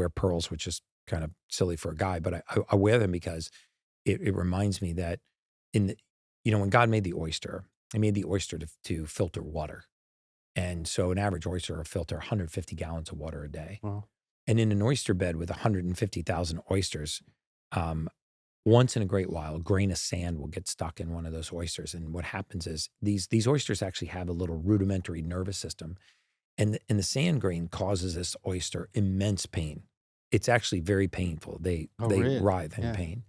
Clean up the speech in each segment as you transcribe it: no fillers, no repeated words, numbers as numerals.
wear pearls, which is kind of silly for a guy, but I wear them because it reminds me that when God made the oyster, he made the oyster to filter water. And so an average oyster will filter 150 gallons of water a day. Wow. And in an oyster bed with 150,000 oysters, once in a great while, a grain of sand will get stuck in one of those oysters. And what happens is these oysters actually have a little rudimentary nervous system. And the sand grain causes this oyster immense pain. It's actually very painful. They Really? writhe in Yeah. pain.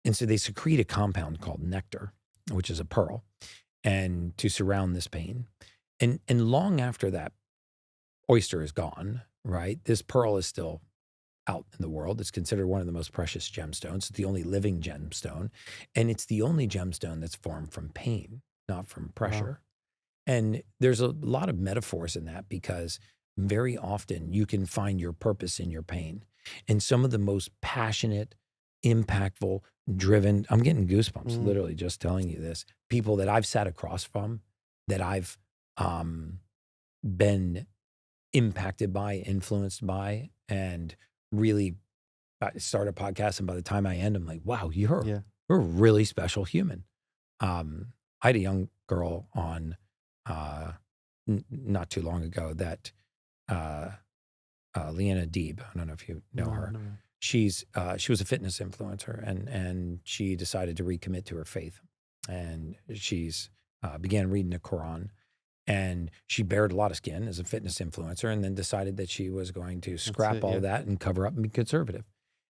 And so they secrete a compound called nectar, which is a pearl, and to surround this pain. And long after that oyster is gone, right, this pearl is still out in the world. It's considered one of the most precious gemstones. It's the only living gemstone. And it's the only gemstone that's formed from pain, not from pressure. And there's a lot of metaphors in that because very often you can find your purpose in your pain. And some of the most passionate, impactful, driven, I'm getting goosebumps literally just telling you this, people that I've sat across from, that I've been impacted by, influenced by, and really start a podcast. And by the time I end, I'm like, wow, you're a really special human. I had a young girl on not too long ago that Leanna Deeb, I don't know if you know her. No. She was a fitness influencer, and she decided to recommit to her faith, and she's began reading the Quran, and she bared a lot of skin as a fitness influencer, and then decided that she was going to scrap all that and cover up and be conservative.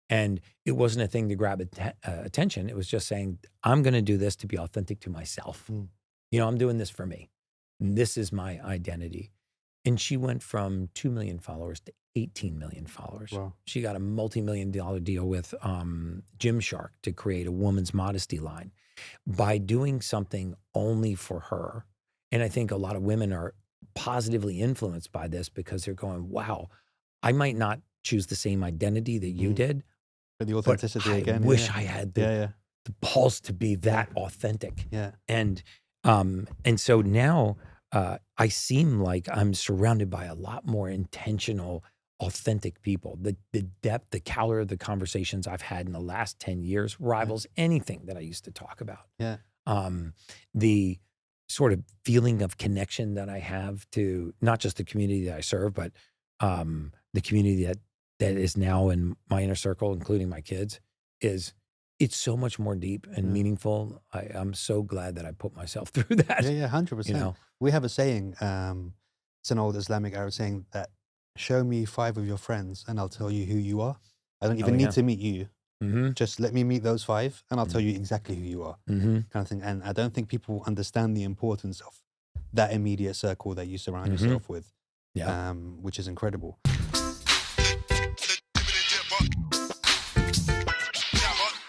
And it wasn't a thing to grab attention. It was just saying, I'm going to do this to be authentic to myself. I'm doing this for me. And this is my identity. And she went from 2 million followers to 18 million followers. Wow. She got a multi-million-dollar deal with Gymshark to create a woman's modesty line by doing something only for her. And I think a lot of women are positively influenced by this because they're going, wow, I might not choose the same identity that you did, but the authenticity I again. wish I had the balls to be that authentic. Yeah. And so now I seem like I'm surrounded by a lot more intentional, authentic people. The depth, the caliber of the conversations I've had in the last 10 years rivals anything that I used to talk about. Yeah. The sort of feeling of connection that I have to not just the community that I serve, but the community that is now in my inner circle, including my kids, it's so much more deep and meaningful. I'm so glad that I put myself through that. Yeah, 100%. We have a saying, it's an old Islamic Arab saying that, show me 5 of your friends and I'll tell you who you are. I don't even need to meet you. Just let me meet those 5 and I'll tell you exactly who you are, kind of thing. And I don't think people understand the importance of that immediate circle that you surround yourself with, which is incredible.